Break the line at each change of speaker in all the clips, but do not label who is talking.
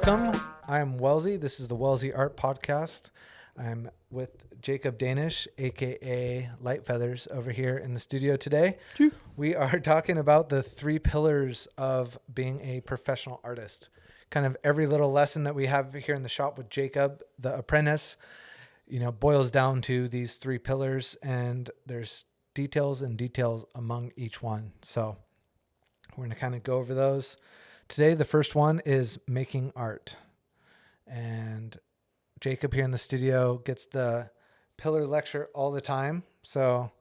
Welcome. I'm Welzie. This is the Welzie Art Podcast. I'm with Jacob Danish, aka Light Feathers, over here in the studio today.
Choo.
We are talking about the 3 pillars of being a professional artist. Kind of every little lesson that we have here in the shop with Jacob, the Apprentice, boils down to these 3 pillars, and there's details and details among each one. So we're going to kind of go over those. Today, the first one is making art. And Jacob here in the studio gets the pillar lecture all the time. So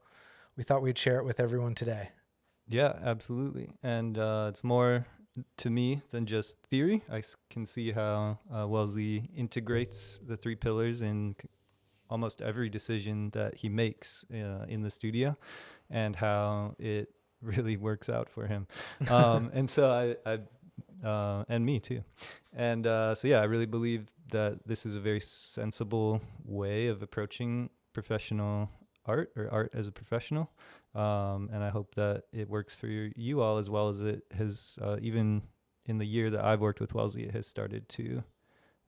we thought we'd share it with everyone today.
Yeah, absolutely. And it's more to me than just theory. I can see how Welzie integrates the 3 pillars in almost every decision that he makes in the studio, and how it really works out for him. And so and me too. And so I really believe that this is a very sensible way of approaching professional art, or art as a professional. And I hope that it works for you all as well as it has, even in the year that I've worked with Welzie, it has started to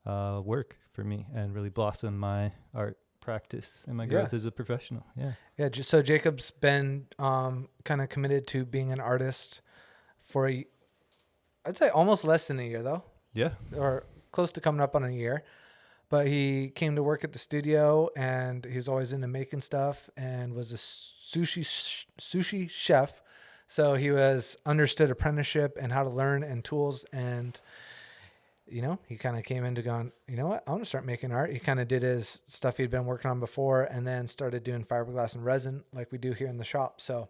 work for me and really blossom my art practice and my growth as a professional. Yeah.
Just so Jacob's been kind of committed to being an artist for I'd say almost less than a year though.
Yeah.
Or close to coming up on a year. But he came to work at the studio, and he was always into making stuff and was a sushi chef. So he understood apprenticeship and how to learn and tools. And, he kind of came into going, you know what, I want to start making art. He kind of did his stuff he'd been working on before, and then started doing fiberglass and resin like we do here in the shop. So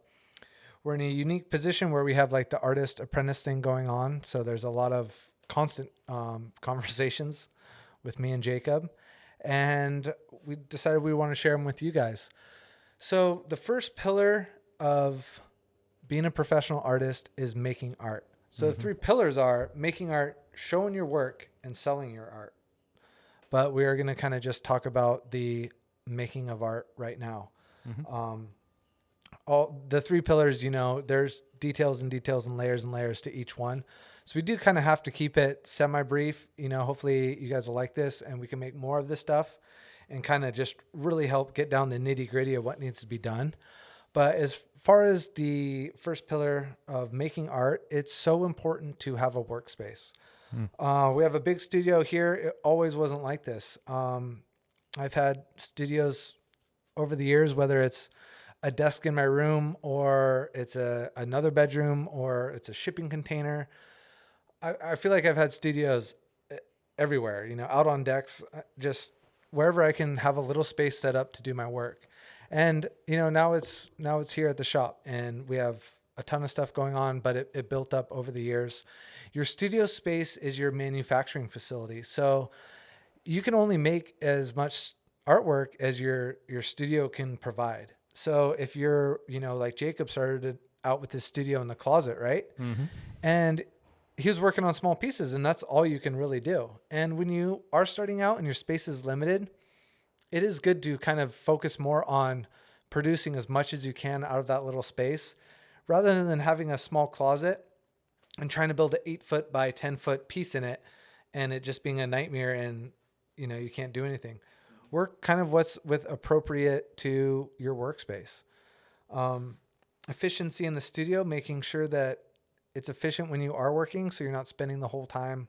we're in a unique position where we have like the artist apprentice thing going on. So there's a lot of constant conversations with me and Jacob, and we decided we want to share them with you guys. So the first pillar of being a professional artist is making art. So the 3 pillars are making art, showing your work, and selling your art. But we are going to kind of just talk about the making of art right now. All the 3 pillars, there's details and layers to each one. So we do kind of have to keep it semi-brief. Hopefully you guys will like this, and we can make more of this stuff and kind of just really help get down the nitty-gritty of what needs to be done. But as far as the first pillar of making art, it's so important to have a workspace. We have a big studio here. It always wasn't like this. I've had studios over the years, whether it's a desk in my room, or it's another bedroom, or it's a shipping container. I feel like I've had studios everywhere, out on decks, just wherever I can have a little space set up to do my work. And, now it's here at the shop, and we have a ton of stuff going on, but it built up over the years. Your studio space is your manufacturing facility. So you can only make as much artwork as your studio can provide. So if you're, like Jacob started out with his studio in the closet, right? And he was working on small pieces, and that's all you can really do. And when you are starting out and your space is limited, it is good to kind of focus more on producing as much as you can out of that little space, rather than having a small closet and trying to build an 8-foot by 10-foot piece in it, and it just being a nightmare, and you can't do anything. Work kind of what's appropriate to your workspace. Efficiency in the studio, making sure that it's efficient when you are working, so you're not spending the whole time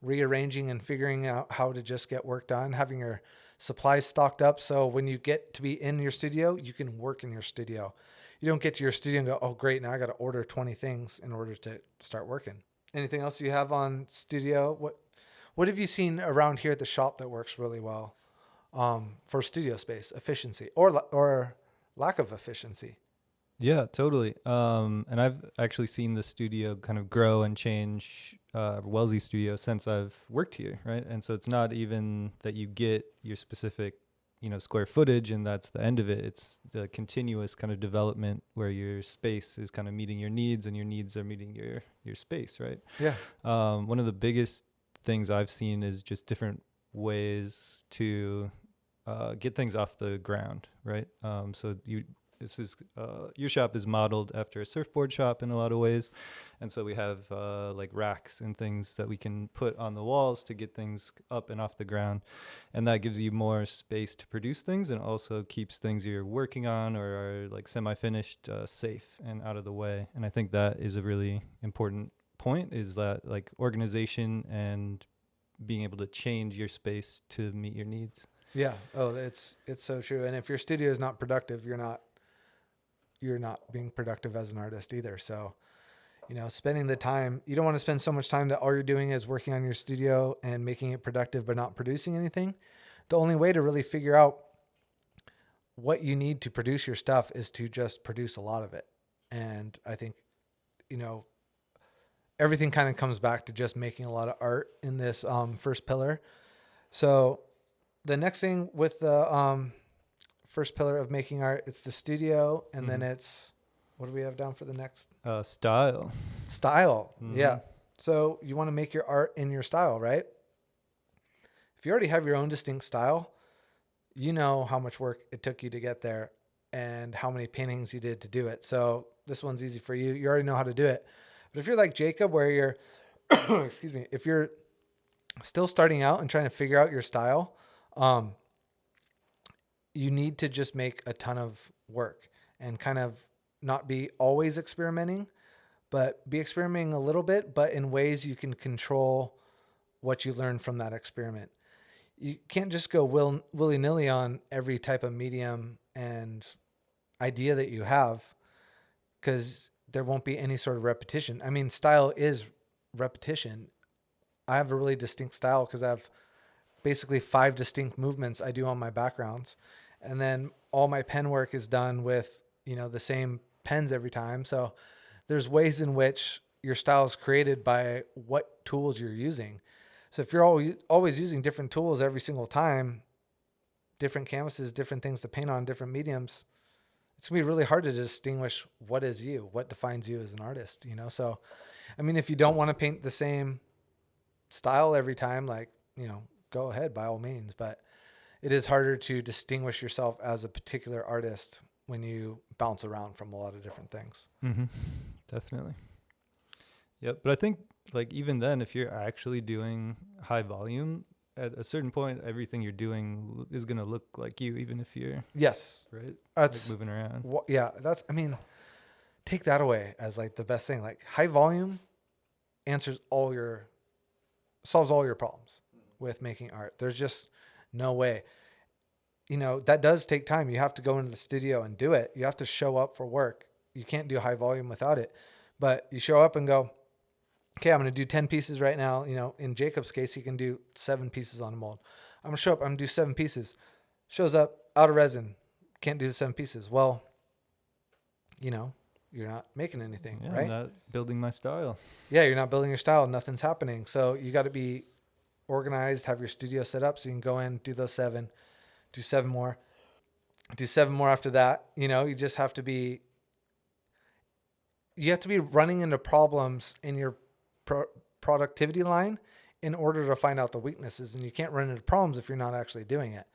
rearranging and figuring out how to just get work done, having your supplies stocked up. So when you get to be in your studio, you can work in your studio. You don't get to your studio and go, oh, great, now I got to order 20 things in order to start working. Anything else you have on studio? What have you seen around here at the shop that works really well for studio space, efficiency or lack of efficiency?
Yeah, totally. And I've actually seen the studio kind of grow and change, Welzie studio, since I've worked here, right? And so it's not even that you get your specific, square footage and that's the end of it. It's the continuous kind of development where your space is kind of meeting your needs and your needs are meeting your space, right?
Yeah.
One of the biggest things I've seen is just different ways to get things off the ground, right? So this is your shop is modeled after a surfboard shop in a lot of ways, and so we have like racks and things that we can put on the walls to get things up and off the ground, and that gives you more space to produce things, and also keeps things you're working on or are like semi-finished safe and out of the way. And I think that is a really important point, is that like organization and being able to change your space to meet your needs.
Yeah. Oh, it's so true. And if your studio is not productive, you're not being productive as an artist either. So, spending the time, you don't want to spend so much time that all you're doing is working on your studio and making it productive, but not producing anything. The only way to really figure out what you need to produce your stuff is to just produce a lot of it. And I think, everything kind of comes back to just making a lot of art in this first pillar. So the next thing with the first pillar of making art, it's the studio, and then it's, what do we have down for the next?
Style.
Yeah. So you want to make your art in your style, right? If you already have your own distinct style, you know how much work it took you to get there and how many paintings you did to do it. So this one's easy for you. You already know how to do it. But if you're like Jacob, where you're, excuse me, if you're still starting out and trying to figure out your style, you need to just make a ton of work and kind of not be always experimenting, but be experimenting a little bit, but in ways you can control what you learn from that experiment. You can't just go willy-nilly on every type of medium and idea that you have, because there won't be any sort of repetition. I mean, style is repetition. I have a really distinct style because I have basically 5 distinct movements I do on my backgrounds. And then all my pen work is done with, the same pens every time. So there's ways in which your style is created by what tools you're using. So if you're always using different tools every single time, different canvases, different things to paint on, different mediums, it's gonna be really hard to distinguish what is you, what defines you as an artist, So, I mean, if you don't want to paint the same style every time, go ahead by all means, but it is harder to distinguish yourself as a particular artist when you bounce around from a lot of different things.
Mm-hmm. Definitely. Yep. But I think even then, if you're actually doing high volume, at a certain point, everything you're doing is going to look like you, even if you're
right. That's
moving around.
Take that away as the best thing. High volume solves all your problems with making art. There's just no way. That does take time. You have to go into the studio and do it. You have to show up for work. You can't do high volume without it. But you show up and go, okay, I'm going to do 10 pieces right now. In Jacob's case, he can do 7 pieces on a mold. I'm going to show up. I'm going to do 7 pieces. Shows up out of resin. Can't do the 7 pieces. Well, you're not making anything, right?
I'm not building my style.
Yeah, you're not building your style. Nothing's happening. So you got to be organized, have your studio set up so you can go in, do those 7, do 7 more, do 7 more after that. You just have to be, running into problems in your productivity line in order to find out the weaknesses. And you can't run into problems if you're not actually doing it.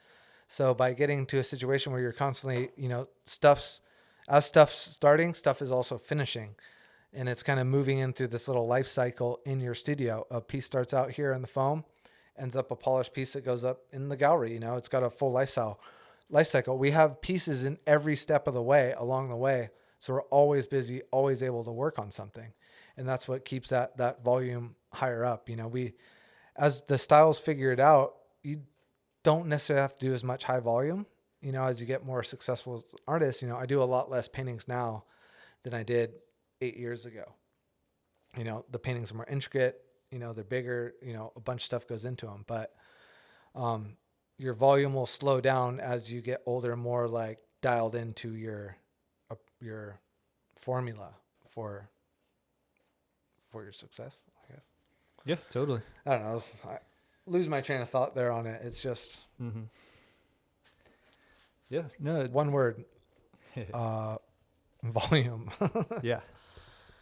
So by getting to a situation where you're constantly, stuff's starting, stuff is also finishing. And it's kind of moving in through this little life cycle in your studio. A piece starts out here in the foam, ends up a polished piece that goes up in the gallery. It's got a full life cycle. We have pieces in every step of the way, along the way. So we're always busy, always able to work on something. And that's what keeps that volume higher up. As the styles figure it out, you don't necessarily have to do as much high volume. As you get more successful as an artist, I do a lot less paintings now than I did 8 years ago. The paintings are more intricate, they're bigger, a bunch of stuff goes into them, but your volume will slow down as you get older, more dialed into your formula for your success, I guess.
Yeah, totally.
I don't know. I lose my train of thought there on it. It's just
yeah, no,
one word, volume.
Yeah.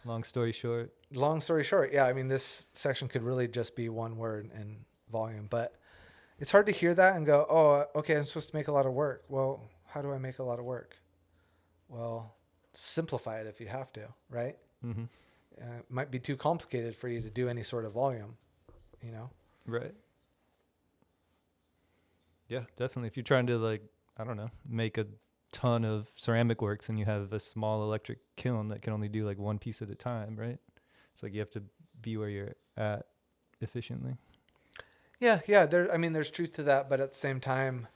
Long story short.
Yeah. I mean, this section could really just be one word and volume, but it's hard to hear that and go, oh, okay, I'm supposed to make a lot of work. Well, how do I make a lot of work? Well, simplify it if you have to, right?
Mm-hmm.
It might be too complicated for you to do any sort of volume, you know?
Right. Yeah, definitely. If you're trying to, like, I don't know, make a ton of ceramic works and you have a small electric kiln that can only do like one piece at a time, right? It's like you have to be where you're at efficiently.
Yeah, yeah. I mean, there's truth to that, but at the same time,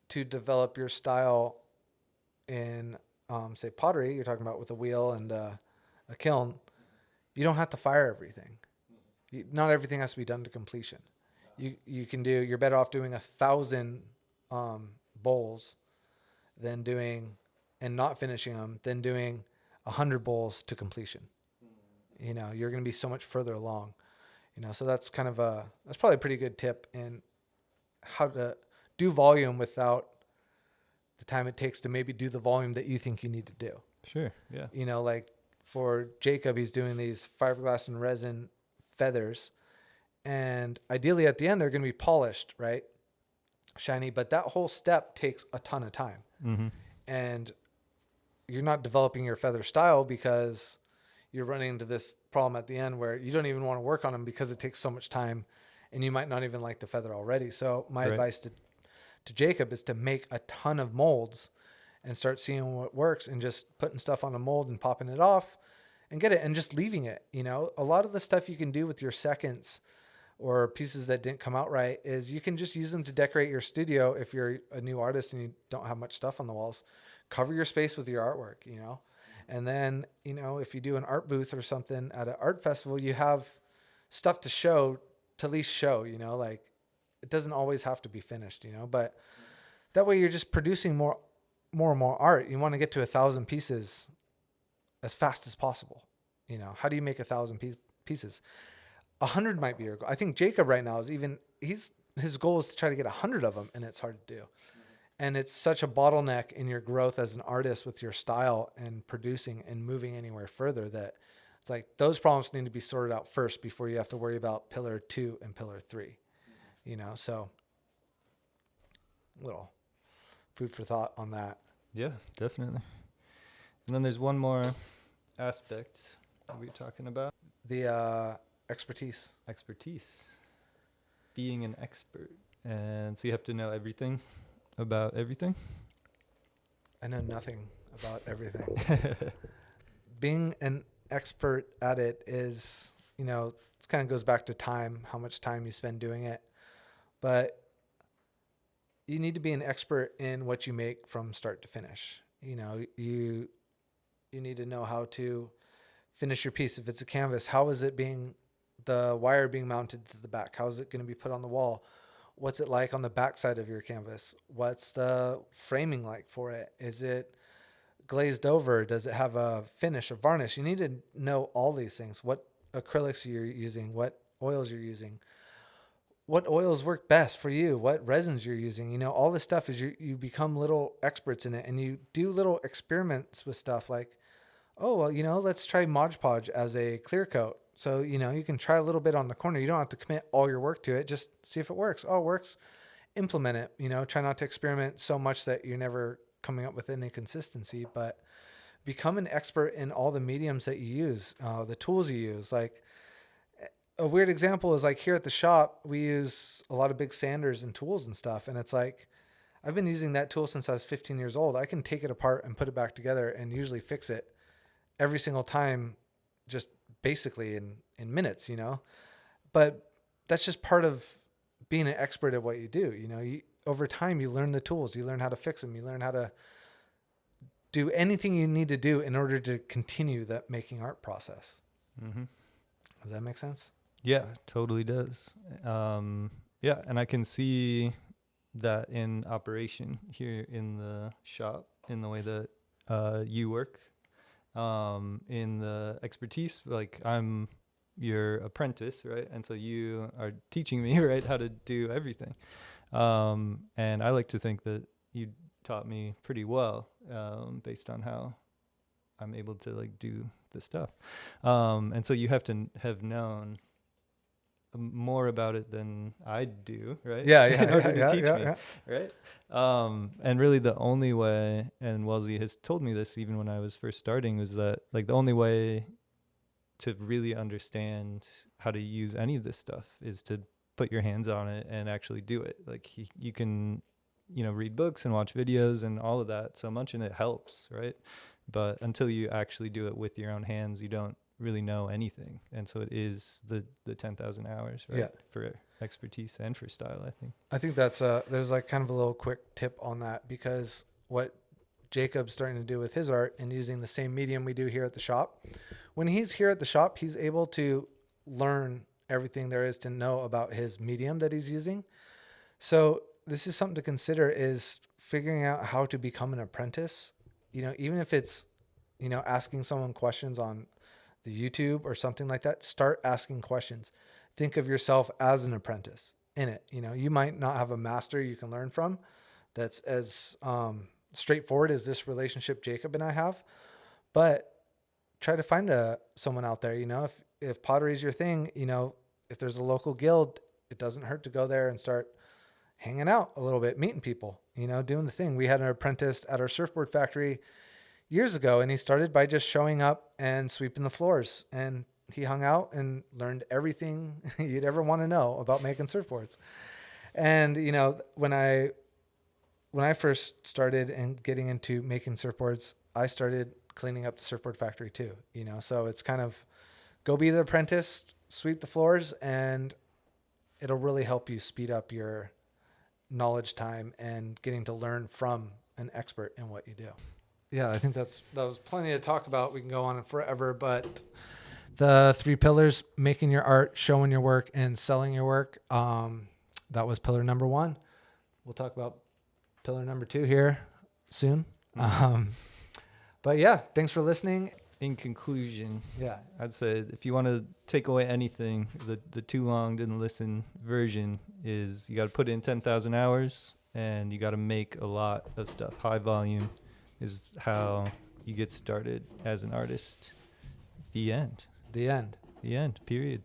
to develop your style in, say, pottery, you're talking about with a wheel and a kiln, you don't have to fire everything. Not everything has to be done to completion. You're better off doing 1,000 bowls than doing and not finishing them than doing 100 bowls to completion. You're going to be so much further along. So that's that's probably a pretty good tip in how to do volume without the time it takes to maybe do the volume that you think you need to do.
Sure. Yeah.
Like for Jacob, he's doing these fiberglass and resin feathers, and ideally at the end they're going to be polished, right? Shiny, but that whole step takes a ton of time.
Mm-hmm.
And you're not developing your feather style because you're running into this problem at the end where you don't even want to work on them because it takes so much time and you might not even like the feather already. So my advice to Jacob is to make a ton of molds and start seeing what works and just putting stuff on a mold and popping it off and get it and just leaving it. A lot of the stuff you can do with your seconds or pieces that didn't come out right is you can just use them to decorate your studio. If you're a new artist and you don't have much stuff on the walls, cover your space with your artwork, and then, if you do an art booth or something at an art festival, you have stuff to show, to at least show, like it doesn't always have to be finished, but that way you're just producing more and more art. You want to get to 1,000 pieces as fast as possible. How do you make 1,000 pieces? 100 might be your goal. I think Jacob right now his goal is to try to get 100 of them, and it's hard to do. And it's such a bottleneck in your growth as an artist with your style and producing and moving anywhere further that it's like those problems need to be sorted out first before you have to worry about pillar 2 and pillar 3. So little food for thought on that.
Yeah, definitely. And then there's one more aspect that we were talking about.
The expertise.
Being an expert. And so you have to know everything about everything.
I know nothing about everything. Being an expert at it is, it kind of goes back to time, how much time you spend doing it. But you need to be an expert in what you make from start to finish. You need to know how to finish your piece. If it's a canvas, how is the wire being mounted to the back? How is it going to be put on the wall? What's it like on the back side of your canvas? What's the framing like for it? Is it glazed over? Does it have a finish, a varnish? You need to know all these things. What acrylics you're using, what oils you're using, what oils work best for you, what resins you're using. All this stuff is you become little experts in it, and you do little experiments with stuff like, oh, well, let's try Mod Podge as a clear coat. So, you can try a little bit on the corner. You don't have to commit all your work to it. Just see if it works. Oh, it works. Implement it. Try not to experiment so much that you're never coming up with any consistency, but become an expert in all the mediums that you use, the tools you use. Like a weird example is like here at the shop, we use a lot of big sanders and tools and stuff. And it's like, I've been using that tool since I was 15 years old. I can take it apart and put it back together and usually fix it every single time, just basically in minutes, but that's just part of being an expert at what you do. Over time, you learn the tools, you learn how to fix them, you learn how to do anything you need to do in order to continue that making art process.
Mm-hmm.
Does that make sense?
Yeah, totally does. Yeah. And I can see that in operation here in the shop, in the way that you work. In the expertise, like I'm your apprentice, right? And so you are teaching me, right, how to do everything. And I like to think that you taught me pretty well, based on how I'm able to like do the stuff. And so you have to have known more about it than I do, right?
Yeah,
In order to
yeah,
teach
yeah,
me,
yeah.
right? And really the only way, and Welzie has told me this even when I was first starting, was that like the only way to really understand how to use any of this stuff is to put your hands on it and actually do it. Like you can, read books and watch videos and all of that so much, and it helps, right? But until you actually do it with your own hands, you don't really know anything. And so it is the 10,000 hours, right?
Yeah.
For expertise and for style, I think.
I think that's there's like kind of a little quick tip on that, because what Jacob's starting to do with his art and using the same medium we do here at the shop, when he's here at the shop, he's able to learn everything there is to know about his medium that he's using. So this is something to consider, is figuring out how to become an apprentice. Even if it's, asking someone questions on the YouTube or something like that, start asking questions. Think of yourself as an apprentice in it. You might not have a master you can learn from that's as straightforward as this relationship Jacob and I have, but try to find someone out there. If pottery is your thing, if there's a local guild, it doesn't hurt to go there and start hanging out a little bit, meeting people, doing the thing. We had an apprentice at our surfboard factory years ago, and he started by just showing up and sweeping the floors, and he hung out and learned everything you'd ever want to know about making surfboards. And, when I first started and getting into making surfboards, I started cleaning up the surfboard factory too, so it's kind of go be the apprentice, sweep the floors, and it'll really help you speed up your knowledge time and getting to learn from an expert in what you do. Yeah, I think that was plenty to talk about. We can go on forever, but the 3 pillars: making your art, showing your work, and selling your work. That was pillar number 1. We'll talk about pillar number 2 here soon. But yeah, thanks for listening.
In conclusion,
Yeah,
I'd say if you want to take away anything, the too long didn't listen version is you got to put in 10,000 hours and you got to make a lot of stuff. High volume is how you get started as an artist. The end.
the end.
The end, period.